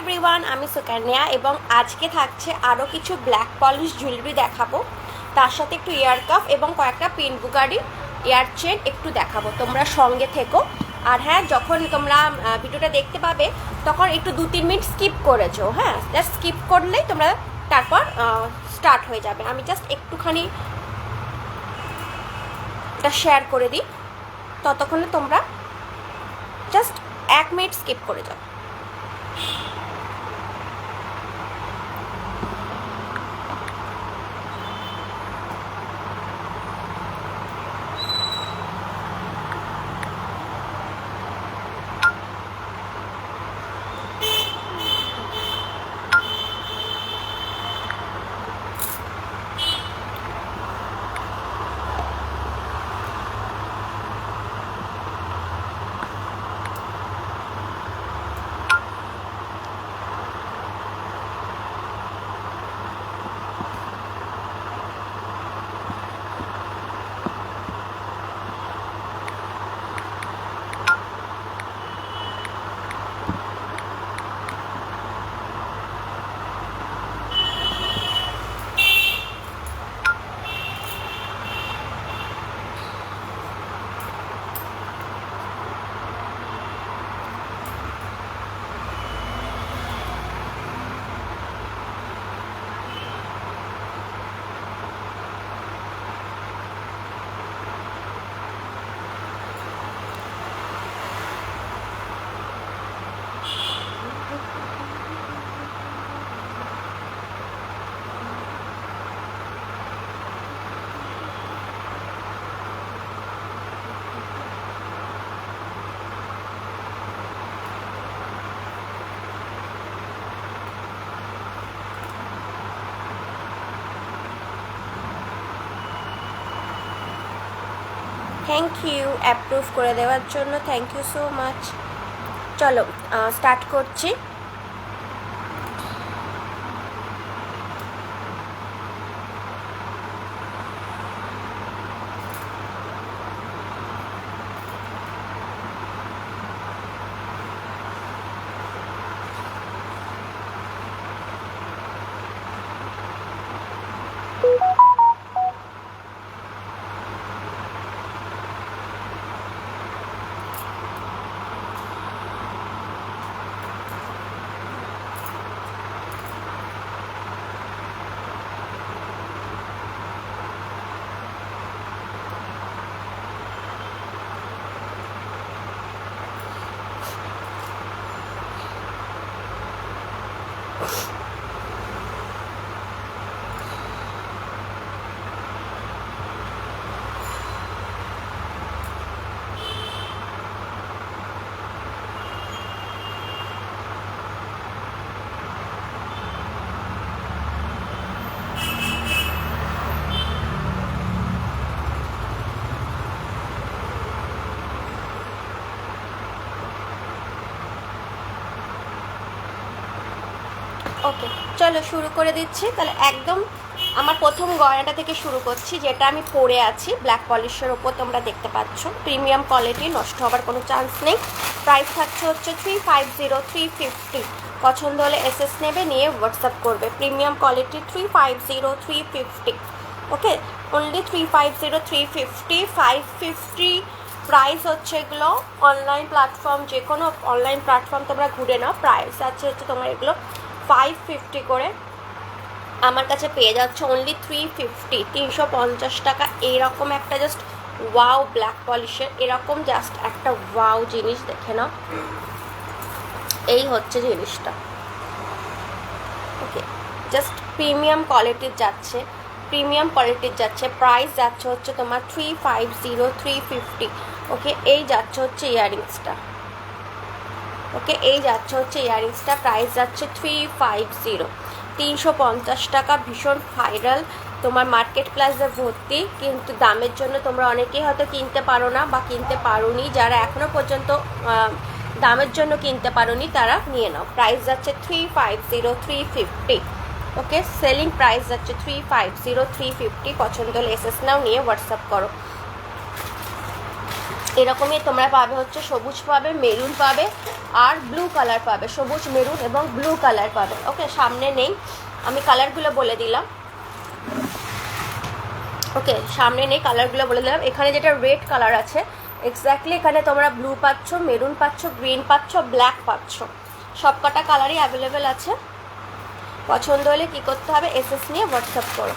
Everyone, আমি সুকন্যা এবং আজকে থাকছে আরও কিছু ব্ল্যাক পলিশ জুয়েলারি দেখাবো, তার সাথে একটু ইয়ার কাফ এবং কয়েকটা পিন বুগারি ইয়ার চেন একটু দেখাবো। তোমরা সঙ্গে থেকো। আর হ্যাঁ, যখন তোমরা ভিডিওটা দেখতে পাবে তখন একটু 2-3 মিনিট স্কিপ করেছো। হ্যাঁ, জাস্ট স্কিপ করলেই তোমরা তারপর স্টার্ট হয়ে যাবে। আমি জাস্ট একটুখানি এটা শেয়ার করে দিই, ততক্ষণে তোমরা জাস্ট 1 মিনিট স্কিপ করে যাও। থ্যাংক ইউ অ্যাপ্রুভ করে দেওয়ার জন্য, থ্যাংক ইউ সো মাচ। চলো স্টার্ট করছি। ওকে, চলো শুরু করে দিচ্ছি। তাহলে একদম আমার প্রথম গয়নাটা থেকে শুরু করছি, যেটা আমি পরে আছি ব্ল্যাক পলিশের ওপর। তোমরা দেখতে পাচ্ছ প্রিমিয়াম কোয়ালিটি, নষ্ট হওয়ার কোনো চান্স নেই। প্রাইস থাকছে হচ্ছে 350, 350। পছন্দ হলে এসএস নেবে, নিয়ে হোয়াটসঅ্যাপ করবে। Premium quality 350, 350। ওকে, অনলি 350, 350, 550 প্রাইস হচ্ছে এগুলো। অনলাইন প্ল্যাটফর্ম, যে কোনো অনলাইন প্ল্যাটফর্ম তোমরা ঘুরে নাও, প্রাইস আছে হচ্ছে তোমার এগুলো 550 করে। আমার কাছে পেয়ে যাচ্ছে অনলি 350, 350 টাকা। এইরকম একটা জাস্ট ওয়াও ব্ল্যাক পলিশের, এরকম জাস্ট একটা ওয়াও জিনিস দেখে নাও। এই হচ্ছে জিনিসটা। ওকে, জাস্ট প্রিমিয়াম কোয়ালিটির যাচ্ছে, প্রিমিয়াম কোয়ালিটির যাচ্ছে। প্রাইস যাচ্ছে হচ্ছে তোমার 350, 350। ওকে, এই যাচ্ছে হচ্ছে ইয়াররিংসটা। ওকে, এই যাচ্ছে হচ্ছে ইয়াররিংসটা। প্রাইস যাচ্ছে 350, 350 টাকা। ভীষণ ভাইরাল, তোমার মার্কেট প্লেসে ভর্তি, কিন্তু দামের জন্য তোমরা অনেকেই হয়তো কিনতে পারো না বা কিনতে পারোনি। যারা এখনও পর্যন্ত দামের জন্য কিনতে পারোনি তারা নিয়ে নাও। প্রাইস যাচ্ছে 350, 350। ওকে, সেলিং প্রাইস যাচ্ছে 350, 350। পছন্দ হলে এসএস নাও, নিয়ে হোয়াটসঅ্যাপ করো। এরকমই তোমরা পাবে হচ্ছে সবুজ পাবে, মেরুন পাবে আর ব্লু কালার পাবে, সবুজ মেরুন এবং ব্লু কালার পাবে। ওকে, সামনে নেই, আমি কালারগুলো বলে দিলাম। ওকে, সামনে নেই, কালারগুলো বলে দিলাম। এখানে যেটা রেড কালার আছে এক্স্যাক্টলি এখানে তোমরা ব্লু পাচ্ছ, মেরুন পাচ্ছ, গ্রিন পাচ্ছ, ব্ল্যাক পাচ্ছ, সব কটা কালারই অ্যাভেলেবেল আছে। পছন্দ হলে কী করতে হবে, এসএস নিয়ে হোয়াটসঅ্যাপ করো।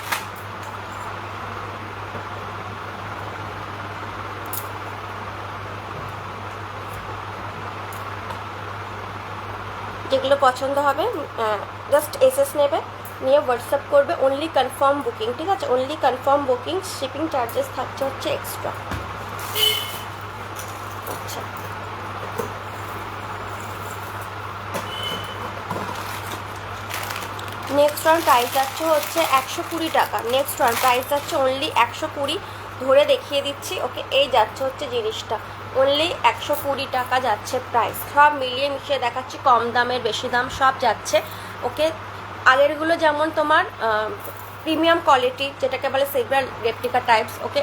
যেগুলো পছন্দ হবে জাস্ট এসএস নেবে, নিয়ে হোয়াটসঅ্যাপ করবে। অনলি কনফার্ম বুকিং, ঠিক আছে, only confirm booking, shipping charges থাকছে হচ্ছে এক্সট্রা। আচ্ছা, নেক্সট ওয়ান প্রাইস যাচ্ছে হচ্ছে 120 টাকা। নেক্সট ওয়ান প্রাইস যাচ্ছে অনলি 120, ধরে দেখিয়ে দিচ্ছি। ওকে, এই যাচ্ছে হচ্ছে জিনিসটা অনলি 120 টাকা যাচ্ছে প্রাইস। সব মিলিয়ে মিশিয়ে দেখাচ্ছি, কম দামের বেশি দাম সব যাচ্ছে। ওকে, আগেরগুলো যেমন তোমার প্রিমিয়াম কোয়ালিটি যেটাকে বলে সিলভার রেপ্লিকা টাইপস, ওকে,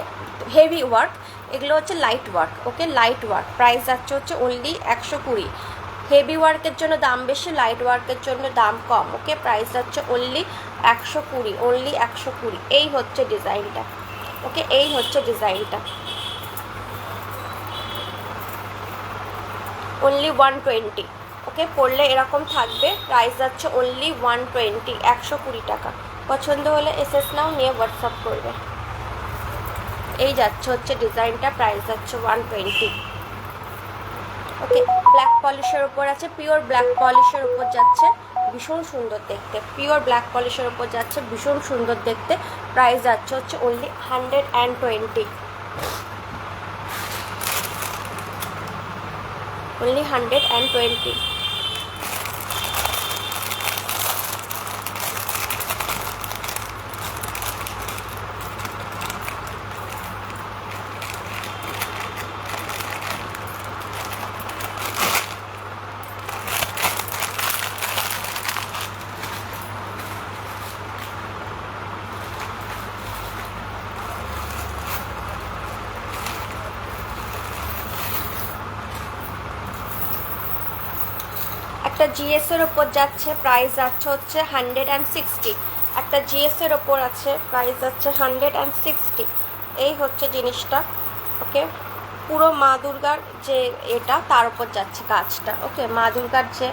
হেভি ওয়ার্ক, এগুলো হচ্ছে লাইট ওয়ার্ক। ওকে, লাইট ওয়ার্ক প্রাইস যাচ্ছে হচ্ছে অনলি 120। হেভি ওয়ার্কের জন্য দাম বেশি, লাইট ওয়ার্কের জন্য দাম কম। ওকে, প্রাইস যাচ্ছে অনলি 120, অনলি 120। এই হচ্ছে ডিজাইনটা। ওকে, এই হচ্ছে ডিজাইনটা, অনলি 120। ওকে, পড়লে এরকম থাকবে, প্রাইস যাচ্ছে অনলি 120, 120 টাকা। পছন্দ হলে এসএস নাও, নিয়ে হোয়াটসঅ্যাপ করবে। এই যাচ্ছে হচ্ছে ডিজাইনটা, প্রাইস যাচ্ছে 120। ওকে, ব্ল্যাক পলিশের ওপর আছে, পিওর ব্ল্যাক পলিশের ওপর যাচ্ছে, ভীষণ সুন্দর দেখতে, পিওর ব্ল্যাক পলিশের ওপর যাচ্ছে, ভীষণ সুন্দর দেখতে। প্রাইস যাচ্ছে হচ্ছে অনলি 120, অনলি 120। একটা জিএসের ওপর যাচ্ছে, প্রাইস যাচ্ছে হচ্ছে 160। একটা জিএসের ওপর আছে, প্রাইস যাচ্ছে 160। এই হচ্ছে জিনিসটা। ওকে, পুরো মা দুর্গার যে এটা তার ওপর যাচ্ছে কাজটা। ওকে, মা দুর্গার যে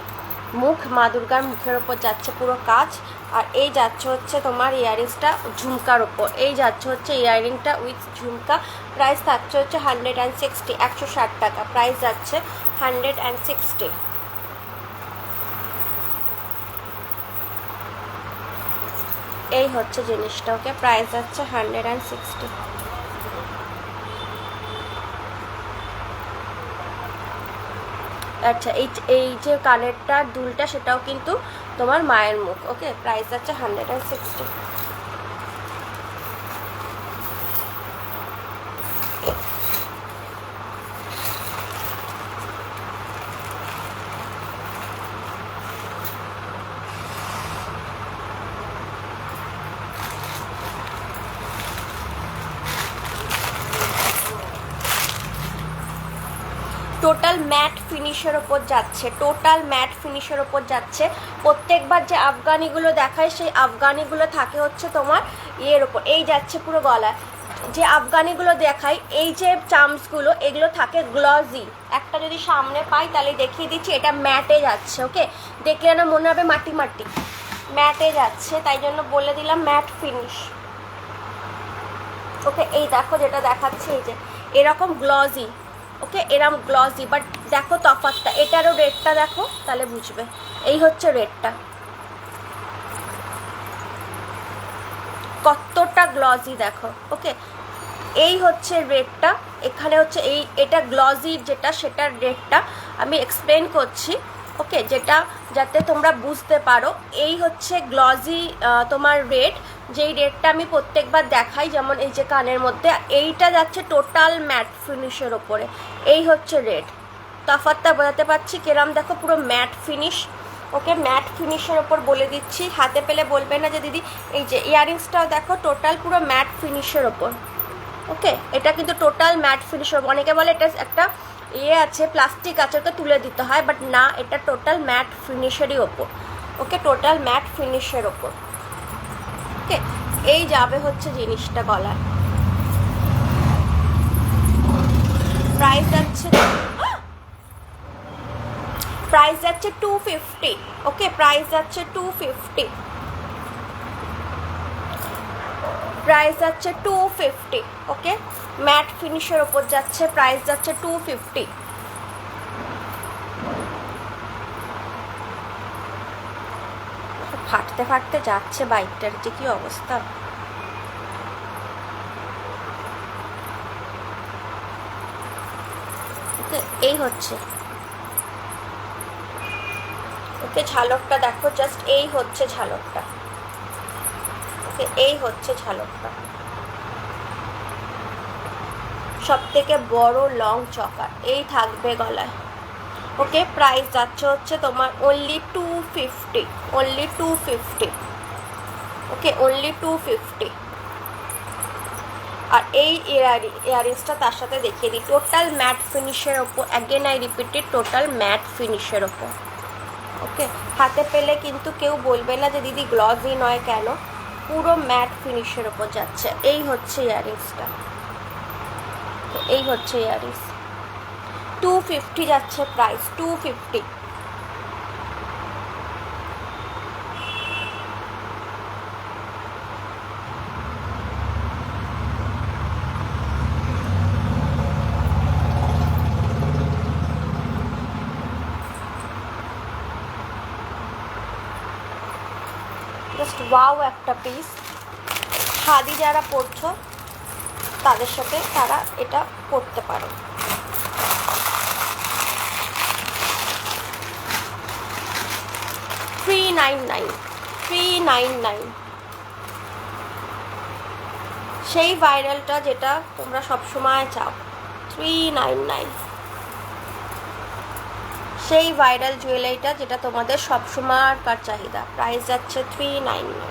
মুখ, মা দুর্গার মুখের ওপর যাচ্ছে পুরো কাজ। আর এই যাচ্ছে হচ্ছে তোমার ইয়াররিংসটা ঝুমকার ওপর, এই যাচ্ছে হচ্ছে ইয়াররিংটা উইথ ঝুমকা। প্রাইস থাকছে হচ্ছে 160, 160 টাকা। প্রাইস যাচ্ছে 160। এই হচ্ছে জিনিসটা। ওকে, প্রাইস যাচ্ছে 160। আচ্ছা, এই যে কানেরটার দুলটা সেটাও কিন্তু তোমার মায়ের মুখ। ওকে, প্রাইস যাচ্ছে 160। টোটাল ম্যাট ফিনিশের ওপর যাচ্ছে, টোটাল ম্যাট ফিনিশের ওপর যাচ্ছে। প্রত্যেকবার যে আফগানিগুলো দেখায় সেই আফগানিগুলো থাকে হচ্ছে তোমার ইয়ের ওপর, এই যাচ্ছে পুরো গলায়। যে আফগানিগুলো দেখাই, এই যে চামসগুলো এগুলো থাকে গ্লজি। একটা যদি সামনে পাই তাহলে দেখিয়ে দিচ্ছি, এটা ম্যাটে যাচ্ছে। ওকে, দেখলে না মনে হবে মাটি মাটি, ম্যাটে যাচ্ছে, তাই জন্য বলে দিলাম ম্যাট ফিনিশ। ওকে, এই দেখো যেটা দেখাচ্ছে, এই যে এরকম গ্লজি। ওকে, এরম গ্লসি, বাট দেখো তফাৎটা, এটারও রেটটা দেখো তাহলে বুঝবে। এই হচ্ছে রেটটা, কতটা গ্লসি দেখো। ওকে, এই হচ্ছে রেটটা। এখানে হচ্ছে এটা গ্লসি যেটা, সেটার রেটটা আমি এক্সপ্লেন করছি। ওকে, যেটা যাতে তোমরা বুঝতে পারো। এই হচ্ছে গ্লসি তোমার রেট, যেই রেটটা আমি প্রত্যেকবার দেখাই, যেমন এই যে কানের মধ্যে, এইটা যাচ্ছে টোটাল ম্যাট ফিনিশের ওপরে। এই হচ্ছে রেট, তফাৎটা বোঝাতে পারছি কেরাম, দেখো পুরো ম্যাট ফিনিশ। ওকে, ম্যাট ফিনিশের ওপর বলে দিচ্ছি, হাতে পেলে বলবে না যে দিদি। এই যে ইয়াররিংসটাও দেখো টোটাল পুরো ম্যাট ফিনিশের ওপর। ওকে, এটা কিন্তু টোটাল ম্যাট ফিনিশ হবে। অনেকে বলে এটা একটা আছে, প্লাস্টিক আছে, ওকে তুলে দিতে হয়, বাট না, এটা টোটাল ম্যাট ফিনিশেরই ওপর। ওকে, টোটাল ম্যাট ফিনিশের ওপর। ওকে, এই যাবে হচ্ছে জিনিসটা গলায়। প্রাইস যাচ্ছে 250। ওকে, প্রাইস যাচ্ছে 250, প্রাইস যাচ্ছে 250। ওকে, ম্যাট ফিনিশের ওপর যাচ্ছে, প্রাইস যাচ্ছে 250। ফাটতে ফাটতে যাচ্ছে বাইকটার, যে কি অবস্থা। এই হচ্ছে, ওকে, ঝালকটা দেখো জাস্ট, এই হচ্ছে ঝালকটা। ওকে, এই হচ্ছে ঝালকটা, সব থেকে বড় লং চকার এই থাকবে গলায়। ওকে, প্রাইস যাচ্ছে হচ্ছে তোমার অনলি 250, অনলি 250। ওকে, অনলি 250। আর এই ইয়ারিংসটা তার সাথে দেখিয়ে দিই, টোটাল ম্যাট ফিনিশের ওপর। Again I repeated, total matte ফিনিশের ওপর। ওকে, হাতে পেলে কিন্তু কেউ বলবে না যে দিদি গ্লসি নয় কেন, পুরো ম্যাট ফিনিশের ওপর যাচ্ছে। এই হচ্ছে ইয়ারিংসটা, এই হচ্ছে ইয়ারিংস। 250 যাচ্ছে প্রাইস, 250। জাস্ট ওয়াও একটা পিস। খাদি যারা পরছো তাদের সাথে তারা এটা পরতে পারো। $399 সেই ভাইরালটা যেটা তোমরা সবসময় চাও। 399 সেই ভাইরাল জুয়েলারিটা যেটা তোমাদের সবসময়কার চাহিদা। প্রাইস যাচ্ছে 399।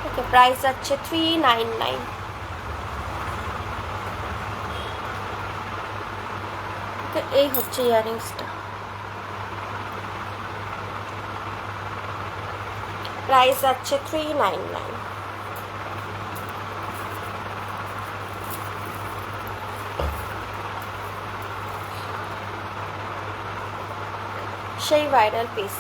ওকে, প্রাইস যাচ্ছে 399। ওকে, এই হচ্ছে ইয়ারিংসটা, প্রাইস যাচ্ছে 399। সেই ভাইরাল পিস।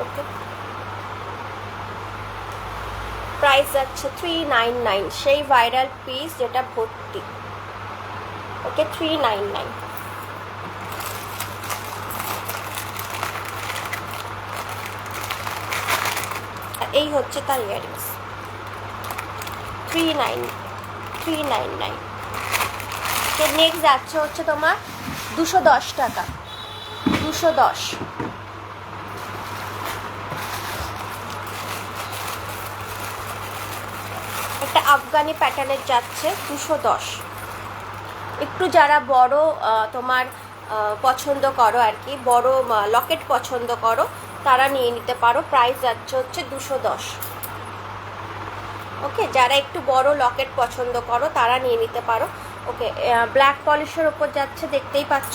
ওকে, প্রাইস যাচ্ছে 399 সেই ভাইরাল পিস যেটা ভর্তি। ওকে, 399। এই হচ্ছে তার ইয়ারিংস, 399। নেক্সট যাচ্ছে হচ্ছে তোমার 210 টাকা, 210। একটা আফগানি প্যাটার্নের যাচ্ছে 210। একটু যারা বড় তোমার পছন্দ করো আর কি, বড় লকেট পছন্দ করো, তারা নিয়ে নিতে পারো। প্রাইস যাচ্ছে হচ্ছে 210। ওকে, যারা একটু বড় লকেট পছন্দ করো তারা নিয়ে নিতে পারো। ওকে, ব্ল্যাক পলিশের ওপর যাচ্ছে, দেখতেই পাচ্ছ।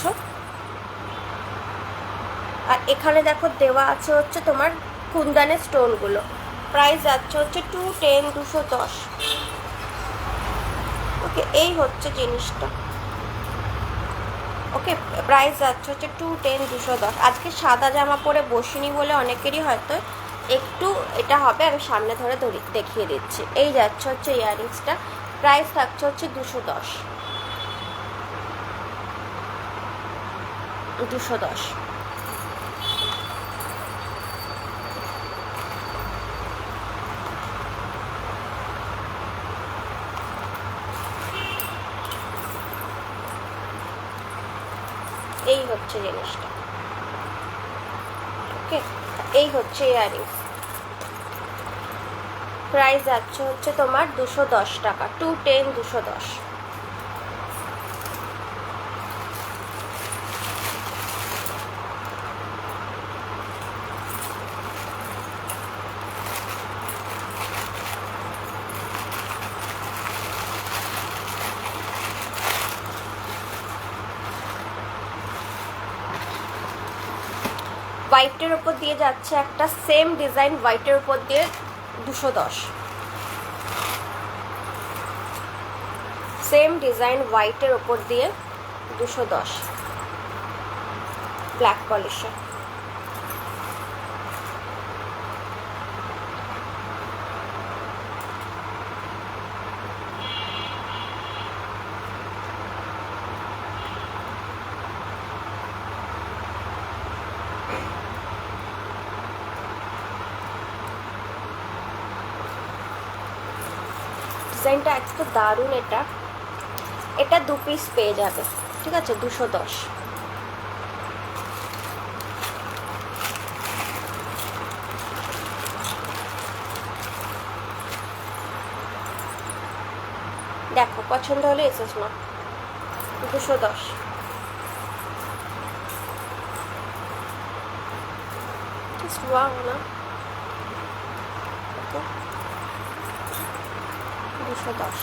আর এখানে দেখো দেওয়া আছে হচ্ছে তোমার কুন্দানের স্টোনগুলো। প্রাইস যাচ্ছে হচ্ছে 210, 210। ওকে, এই হচ্ছে জিনিসটা। ওকে, প্রাইস যাচ্ছে হচ্ছে 210, 210। আজকে সাদা জামা পরে বসিনি বলে অনেকেরই হয়তো একটু এটা হবে, আমি সামনে ধরে দেখিয়ে দিচ্ছি। এই যাচ্ছে হচ্ছে ইয়ারিংসটা, প্রাইস থাকছে হচ্ছে 210, 210। এই হচ্ছে জিনিসটা। এই হচ্ছে ইয়াররিংস, প্রাইস যাচ্ছে হচ্ছে তোমার 210 টাকা, 210, 210। হোয়াইটের ওপর দিয়ে যাচ্ছে একটা সেম ডিজাইন, হোয়াইটের ওপর দিয়ে 210, সেম ডিজাইন হোয়াইটের ওপর দিয়ে 210, ব্ল্যাক পলিশে। ডিজাইনটা আজকে দারুণ, এটা এটা 2 পিস পেয়ে যাবে, ঠিক আছে, 210। দেখো পছন্দ হলে এসেস না, 210। জাস্ট ওয়াও না, 210।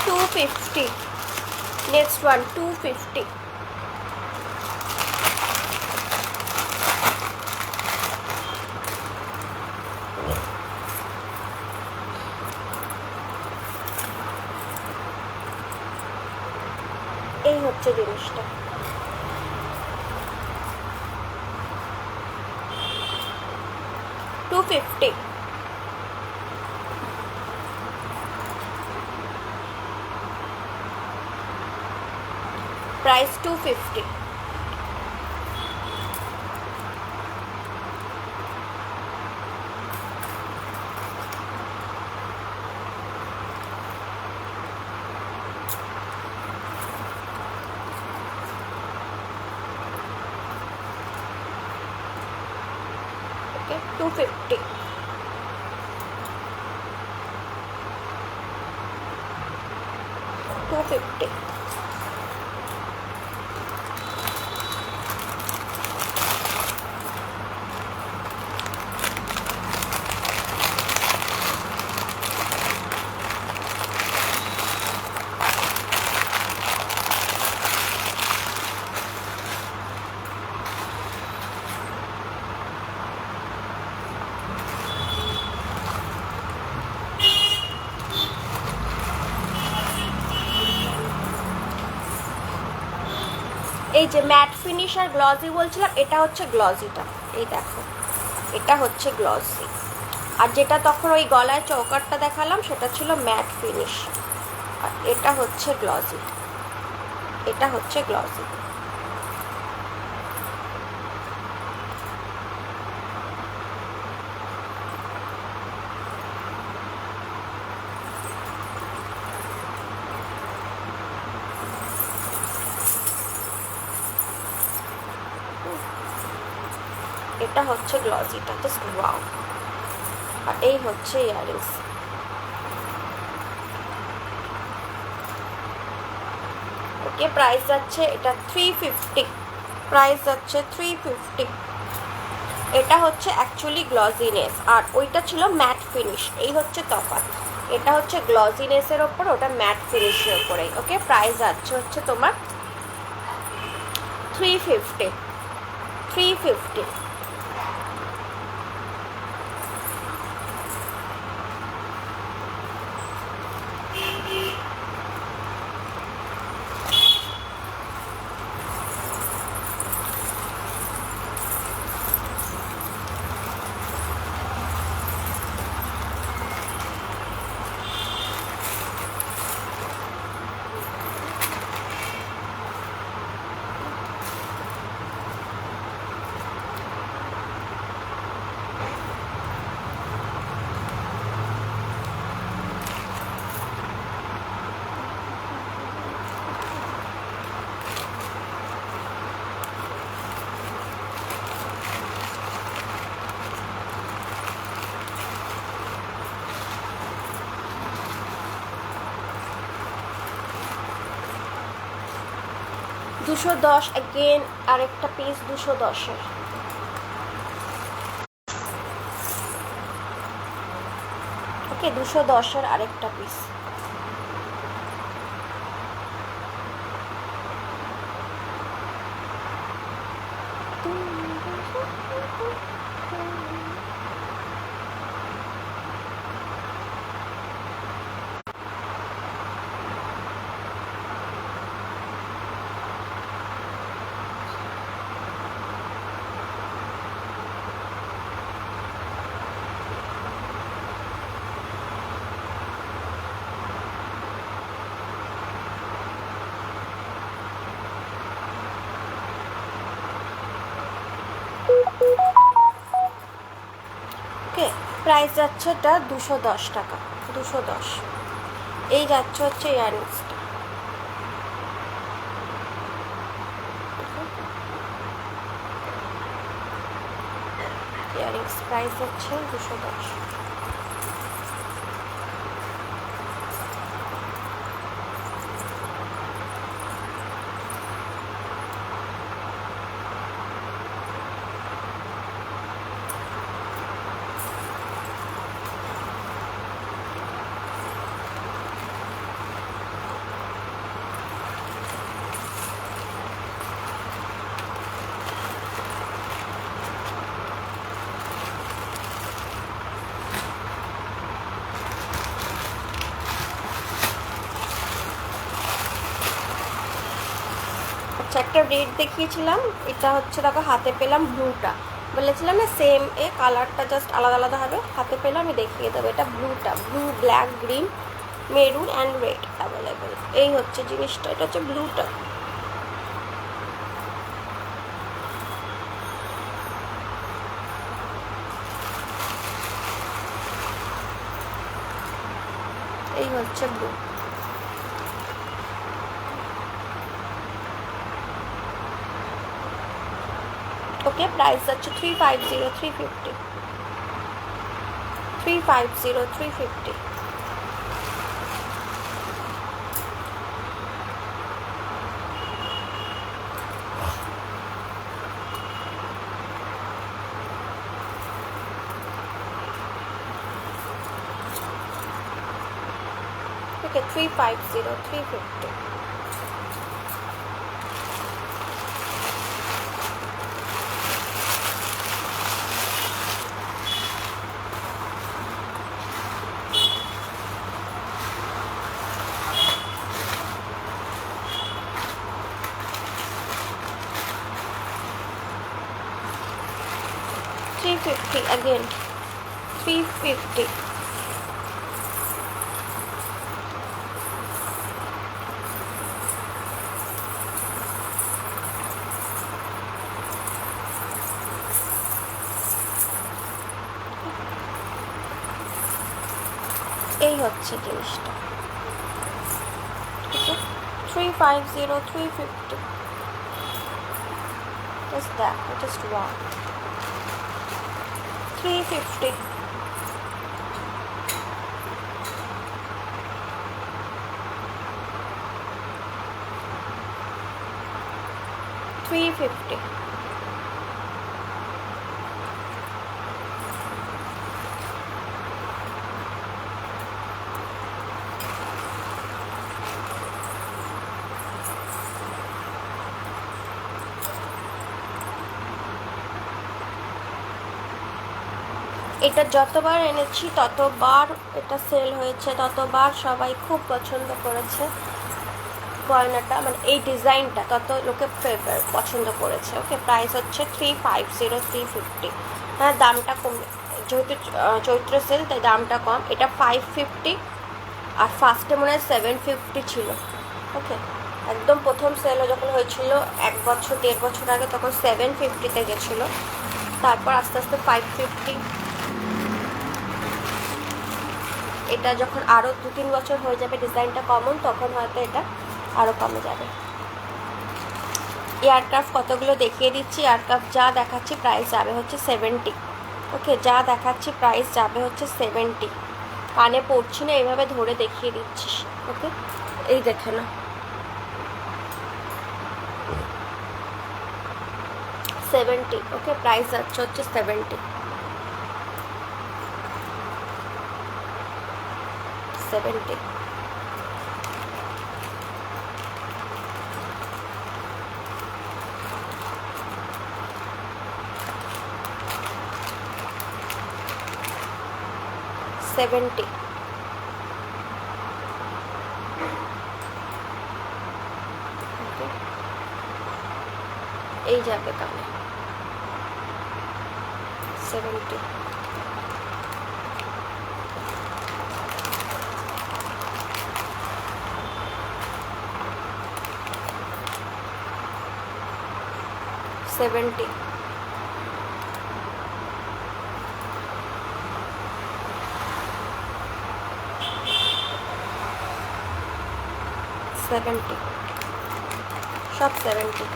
$250, next one, $250। এই হচ্ছে জিনিসটা, $250। প্রাইস 250। ওকে, 250। এই যে ম্যাট ফিনিশ আর গ্লসি বলছিলাম, এটা হচ্ছে গ্লসিটা, এই দেখো এটা হচ্ছে গ্লসি, আর যেটা তখন ওই গলায় চৌকাটটা দেখালাম সেটা ছিল ম্যাট ফিনিশ, আর এটা হচ্ছে গ্লসি, এটা হচ্ছে গ্লসি। এটা হচ্ছে গ্লসিটা, জাস্ট ওয়াও। আর এই হচ্ছে ইয়াররিংস। ওকে, প্রাইস যাচ্ছে এটা 350, প্রাইস যাচ্ছে 350। এটা হচ্ছে অ্যাকচুয়ালি গ্লসিনেস, আর ওইটা ছিল ম্যাট ফিনিশ, এই হচ্ছে তফাৎ। এটা হচ্ছে গ্লসিনেসের ওপর, ওটা ম্যাট ফিনিশের ওপরে। ওকে, প্রাইস যাচ্ছে হচ্ছে তোমার 350, 350। দুশো দশ অ্যাগেন আরেকটা পিস 210-এর। ওকে 210-এর আরেকটা পিস। ওকে প্রাইস যাচ্ছে এটা 210 টাকা, 210। এই যাচ্ছে হচ্ছে ইয়াররিংসটা। ইয়াররিংস প্রাইস হচ্ছে 210। আচ্ছা একটা রেড দেখিয়েছিলাম, এটা হচ্ছে দেখো হাতে পেলাম ব্লুটা, বলেছিলাম না সেম এ কালারটা জাস্ট আলাদা আলাদা হবে, হাতে পেলাম আমি দেখিয়ে দেবো। এটা ব্লুটা, blue black green maroon and red available. এই হচ্ছে জিনিসটা, এটা হচ্ছে ব্লুটা। এই হচ্ছে ব্লু। ওকে প্রাইস যাচ্ছে 350, 350, 350, 350। ওকে 350, 350। $350 again, $350। এই হচ্ছে জিনিসটা। 350, 350। Just that, just one. 350। $350। এটা যতবার এনেছি ততবার এটা সেল হয়েছে, ততবার সবাই খুব পছন্দ করেছে গয়নাটা, মানে এই ডিজাইনটা তত লোকে পছন্দ করেছে। ওকে, প্রাইস হচ্ছে 350, 350। হ্যাঁ, দামটা কম, যেহেতু চৈত্র সেল তাই দামটা কম। এটা 550, আর ফার্স্টে মনে হয় 750 ছিল। ওকে, একদম প্রথম সেলও যখন হয়েছিল 1 বছর 1.5 বছর আগে, তখন 750-তে গেছিলো, তারপর আস্তে আস্তে 550। এটা যখন আরও 2-3 বছর হয়ে যাবে, ডিজাইনটা কমন, তখন হয়তো এটা আরও কমে যাবে। এয়ারক্রাফট কতগুলো দেখিয়ে দিচ্ছি। এয়ারক্রাফট যা দেখাচ্ছি প্রাইস যাবে হচ্ছে 70। ওকে, যা দেখাচ্ছি প্রাইস যাবে হচ্ছে 70। কানে পড়ছি না, এইভাবে ধরে দেখিয়ে দিচ্ছি। ওকে, এই দেখে না, 70। ওকে, প্রাইস যাচ্ছে হচ্ছে 70। 70। এই যাবে কানে 70। সব 70।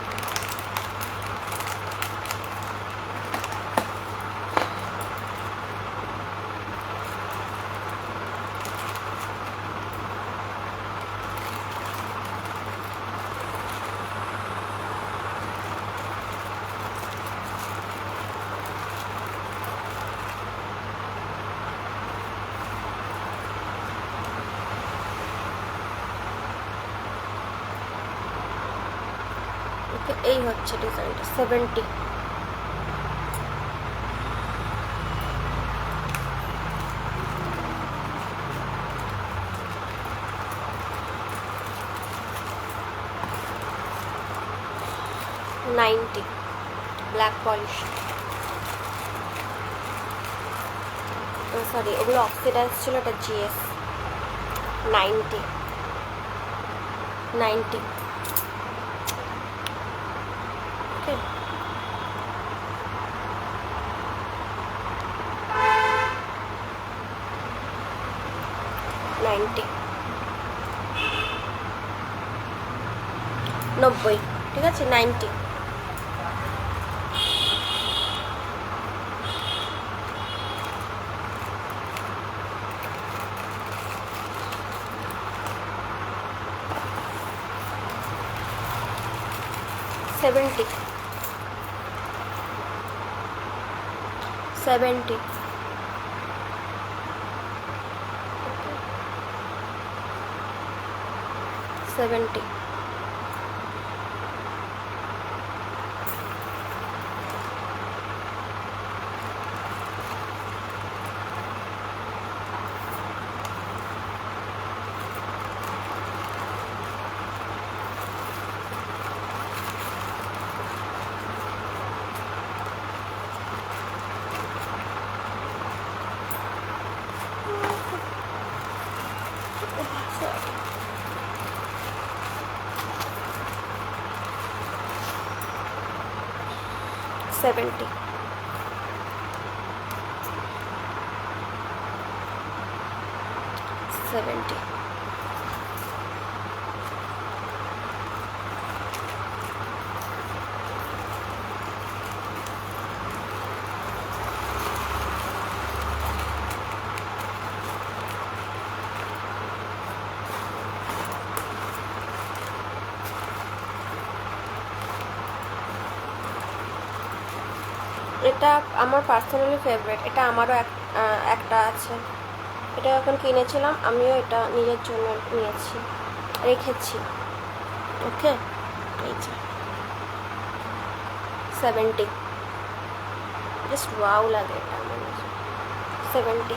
এই হচ্ছে ডিজাইনটা 70। ব্ল্যাক পলিশ, সরি ওগুলো অক্সিডাইজ ছিল, এটা জিএস। 90। ওকে, 90, ঠিক আছে, 90। সেভেন্টি। সেভেন্টি। সেভেন্টি। এটা আমার পার্সোনালি ফেভারিট, এটা আমারও একটা আছে। এটা এখন কিনেছিলাম, আমিও এটা নিজের জন্য নিয়েছি, রেখেছি। ওকে, এই যে 70, জাস্ট ওয়াও লাগে এটা আমার। 70।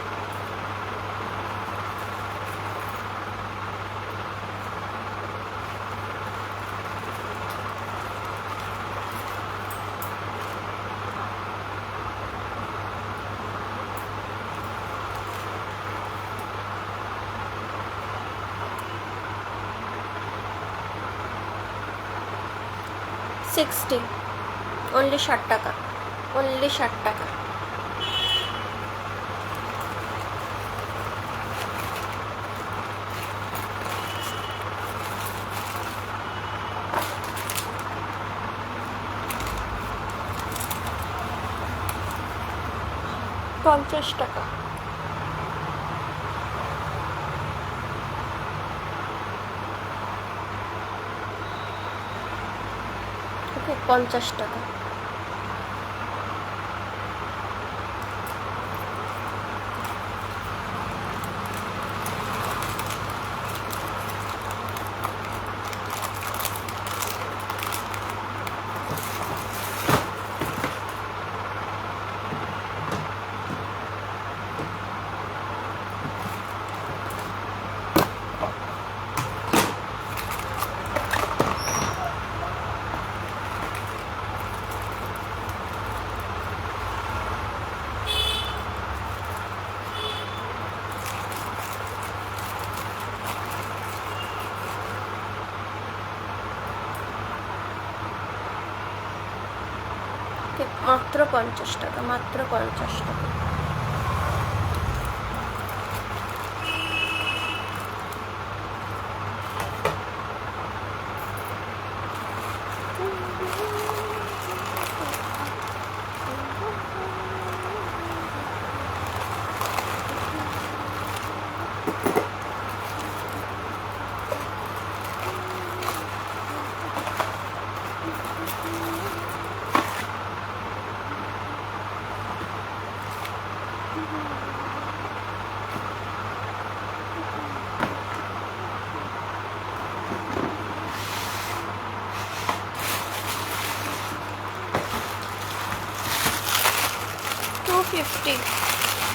only 60 টাকা, only 60 টাকা। পঞ্চাশ টাকা। ওকে, 50 টাকা। মাত্র 50 টাকা, মাত্র 50 টাকা।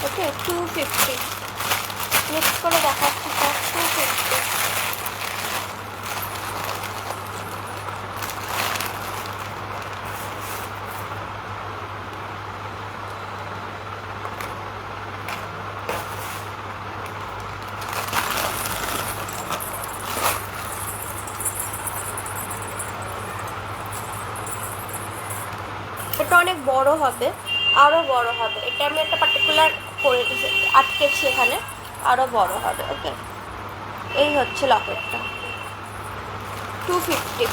ওকে, 250 নেক্সট করে দেখাচ্ছি স্যার। 250। এটা অনেক বড় হবে, আরও বড় হবে। এটা আমি একটা পার্টিকুলার করে আটকেছি এখানে, আরও বড় হবে। ওকে, এই হচ্ছে লকেটটা, 250।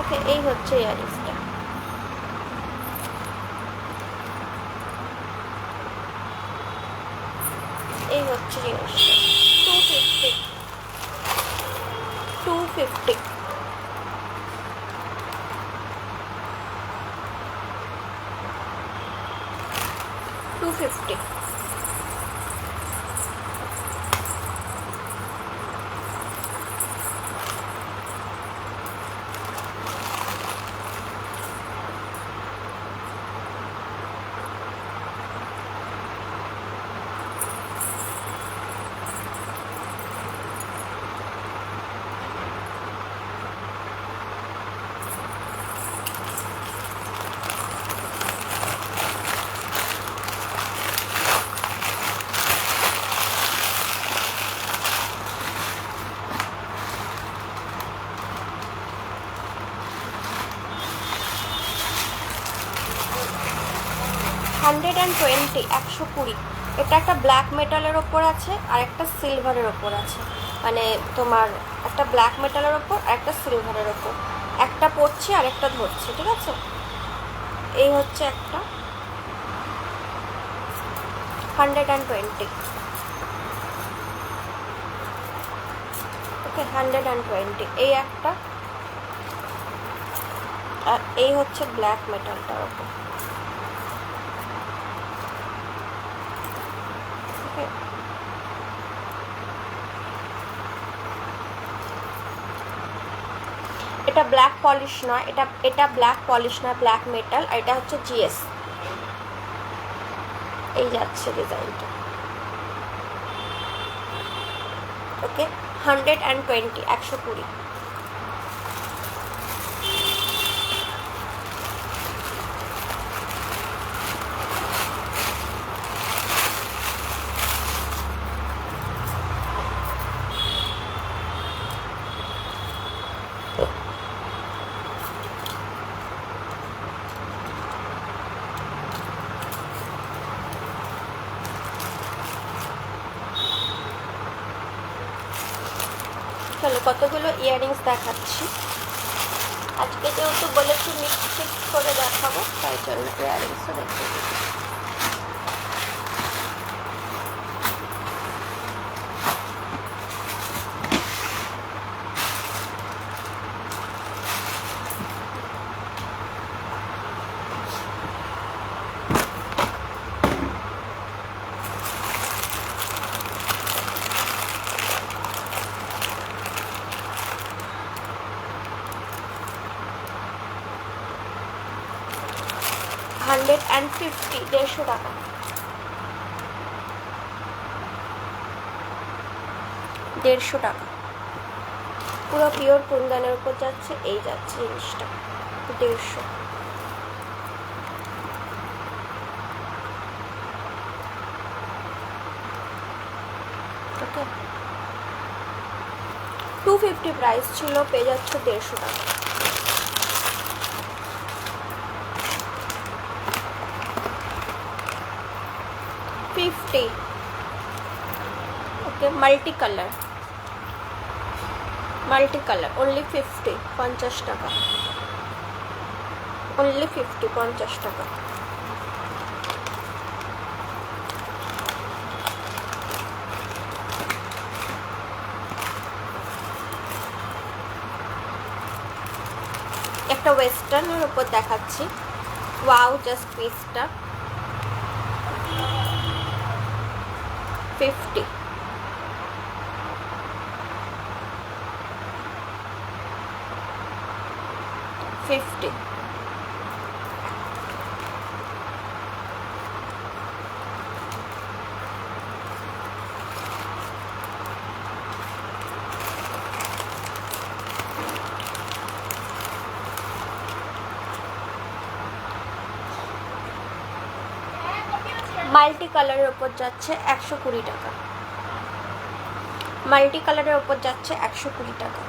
ওকে, এই হচ্ছে ইয়ারিংসটা। এই হচ্ছে জিনিসটা, 250। 250। $120, 120। এটা একটা ব্ল্যাক মেটালের ওপর আছে আর একটা সিলভারের ওপর আছে, মানে তোমার একটা ব্ল্যাক মেটালের ওপর আর একটা সিলভারের ওপর, একটা পড়ছে আর একটা ধরছে, ঠিক আছে? এই হচ্ছে একটা 120। ওকে, 120। এই একটা, আর এই হচ্ছে ব্ল্যাক মেটালটার ওপর। এটা ব্ল্যাক পলিশ নয়, এটা ব্ল্যাক পলিশ নয়, ব্ল্যাক মেটাল। আর এটা হচ্ছে জিএস। এই যাচ্ছে ডিজাইনটা। ওকে, 120, 120। চলো কতগুলো ইয়াররিংস দেখাচ্ছি। আজকে যেহেতু বলেছি মিক্স করে দেখাবো, তাই জন্য ইয়াররিংসও দেখতে দিচ্ছি। $150, 150 টাকা। $150 পুরো পিওর কুন্দনের উপর যাচ্ছে। এই যাচ্ছে জিনিসটা 150। ওকে, 250 প্রাইস ছিল, পেয়ে যাচ্ছে 150 টাকা। ওকে, মাল্টি কালার অনলি 50, 50 টাকা। অনলি 50, 50 টাকা। একটা ওয়েস্টার্নের উপর দেখাচ্ছি। ওয়াও, জাস্ট পিসটা 50। মাল্টি কালারের ওপর যাচ্ছে 120 টাকা। মাল্টি কালারের ওপর যাচ্ছে 120 টাকা।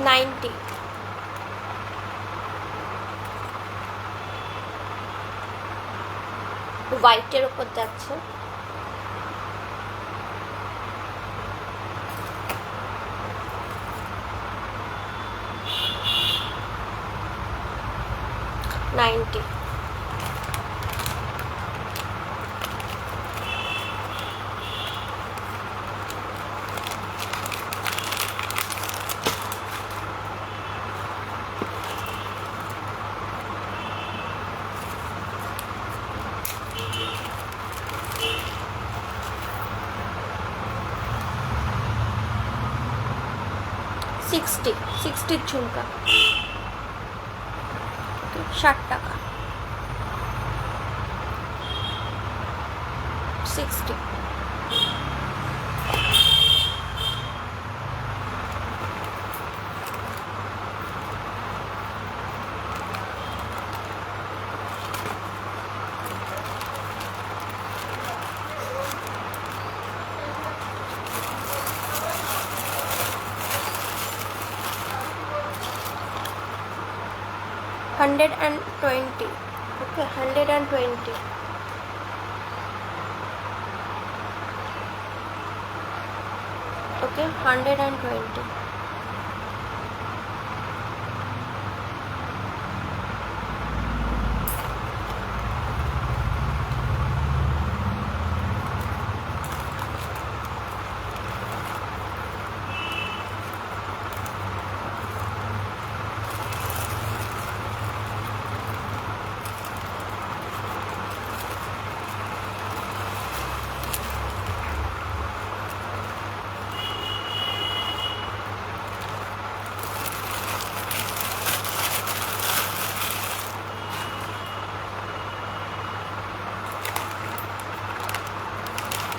$90। হোয়াইটের ওপর যাচ্ছে $90। $60 ঝুমকা 60 টাকা। 60। $120। Okay, $120। ওকে 120।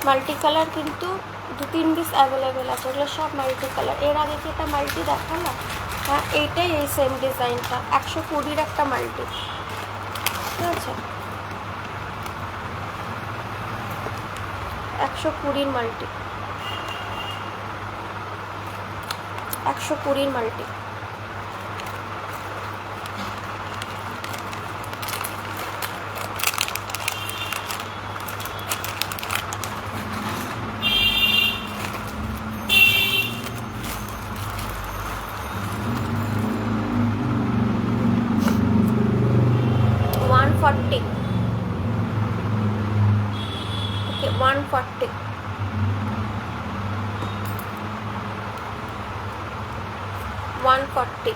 মাল্টি কালার কিন্তু 2-3 পিস অ্যাভেলেবেল আছে, এগুলো সব মাল্টি কালার। এর আগে কি এটা মাল্টি দেখালাম? হ্যাঁ, এইটাই, এই সেম ডিজাইনটা 120-র একটা মাল্টি, ঠিক আছে? 120-র মাল্টি, 120-র multi. Okay, 140। 140।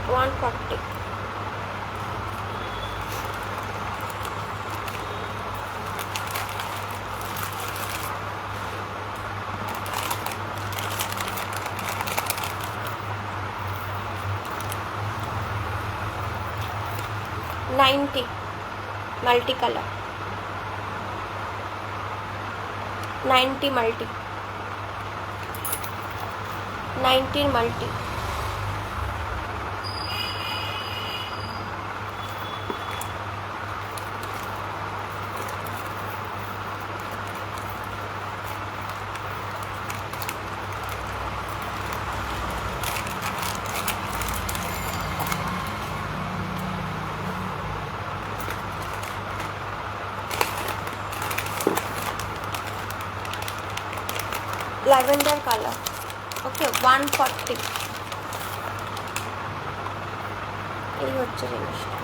140। 90 multi colour, 90 multi, 90 multi. Lavender colour, okay 140। এই হচ্ছে জিনিসটা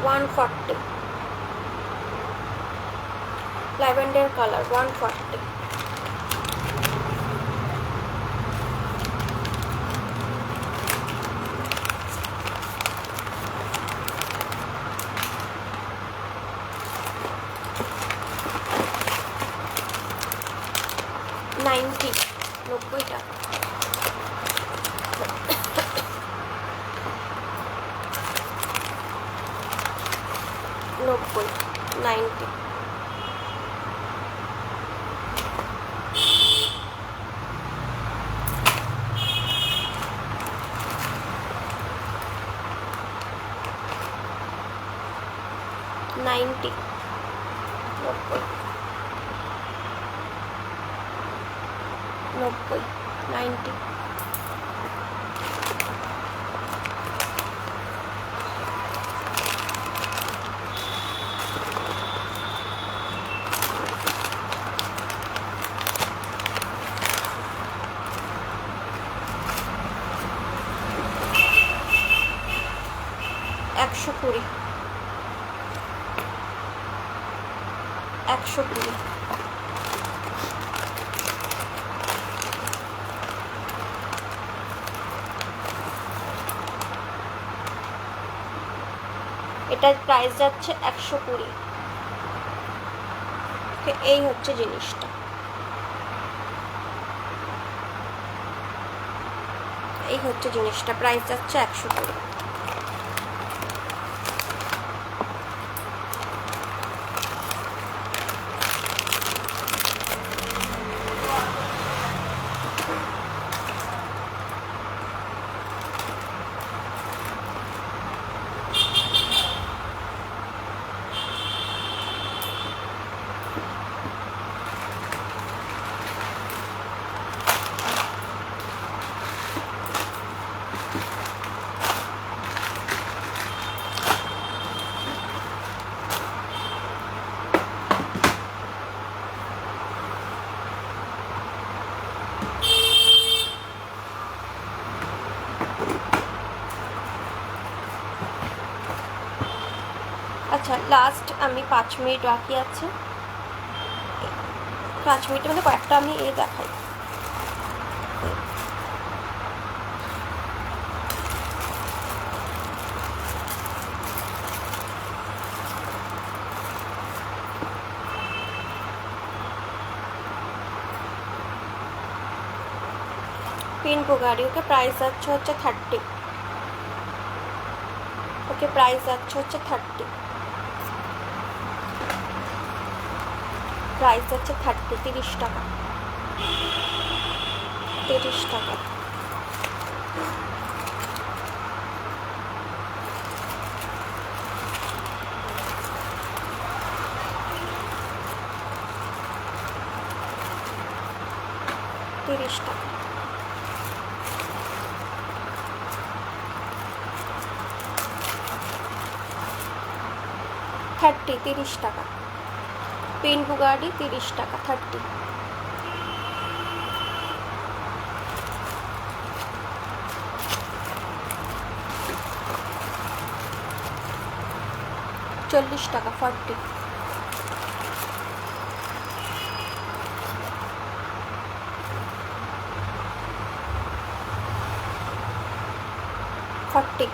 140। Lavender colour 140। $90, 90 টাকা। 90, 90। $90, 90, 90, 90। $120, 120। এটার প্রাইস যাচ্ছে 120। এই হচ্ছে জিনিসটা, এই হচ্ছে জিনিসটা, প্রাইস যাচ্ছে 120। আচ্ছা লাস্ট আমি 5 মিনিট বাকি আছে, 5 মিনিটের মধ্যে কয়েকটা আমি দেখাই। পিন বুগারি, ওকে প্রাইস যাচ্ছে হচ্ছে 30, ওকে প্রাইস যাচ্ছে হচ্ছে 30, প্রাইস যাচ্ছে 30, 30 টাকা, 30 টাকা। টাকা। থার্টি, 30 টাকা। পিন বুগাডি 30 টাকা, 30। চল্লিশ টাকা, 40। 40।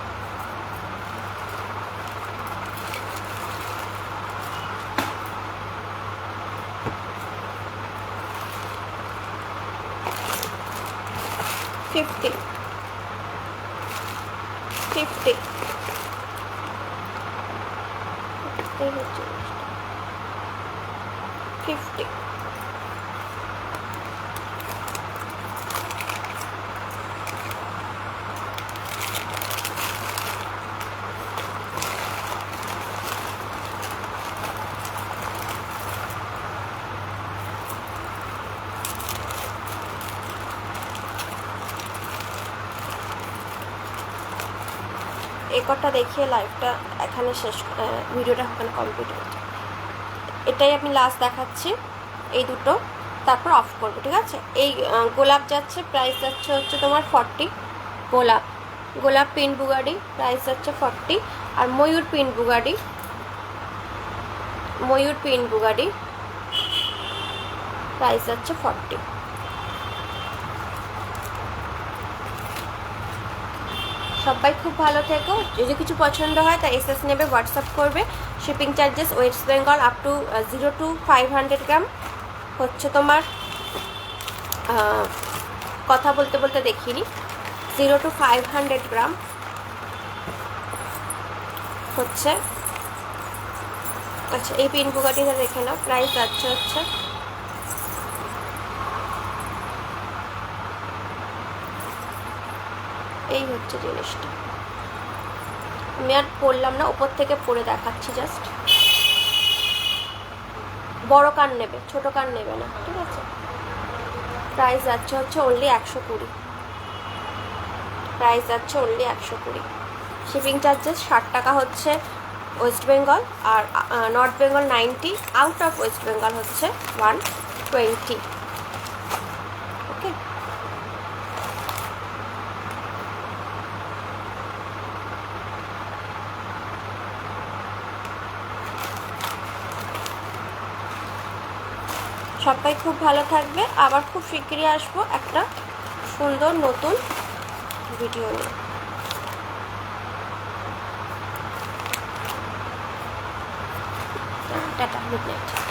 50, 50। এই হচ্ছে 50। এই কটা দেখিয়ে লাইভটা এখানে শেষ, ভিডিওটা এখানে কমপ্লিট হচ্ছে। এটাই আমি লাস্ট দেখাচ্ছি, এই দুটো, তারপর অফ করবো, ঠিক আছে। এই গোলাপ যাচ্ছে, প্রাইস যাচ্ছে হচ্ছে তোমার 40। গোলাপ, গোলাপ পিন বুগাডি প্রাইস যাচ্ছে 40। আর ময়ূর পিন বুগাডি, ময়ূর পিন বুগাডি প্রাইস যাচ্ছে 40। সবাই খুব ভালো থেকো। যদি কিছু পছন্দ হয় তা এসএস নেবে, হোয়াটসঅ্যাপ করবে। Shipping charges West Bengal up to 0 to 500 গ্রাম হচ্ছে তোমার, কথা বলতে বলতে দেখিনি, 0 to 500 গ্রাম হচ্ছে। আচ্ছা এই পিন বুগাটিটা দেখে নাও, প্রাইস যাচ্ছে হচ্ছে এই হচ্ছে জিনিসটা। আমি আর পরলাম না, ওপর থেকে পরে দেখাচ্ছি জাস্ট। বড় কান নেবে, ছোট কান নেবে না, ঠিক আছে। প্রাইস যাচ্ছে হচ্ছে অনলি 120, প্রাইস যাচ্ছে অনলি 120। শিপিং চার্জেস 60 টাকা হচ্ছে ওয়েস্ট বেঙ্গল, আর North Bengal 90, out of West Bengal হচ্ছে 120। ওকে, সবাই খুব ভালো থাকবে। আবার খুব শিগগিরই আসবো একটা সুন্দর নতুন ভিডিও নিয়ে। Tata, good night.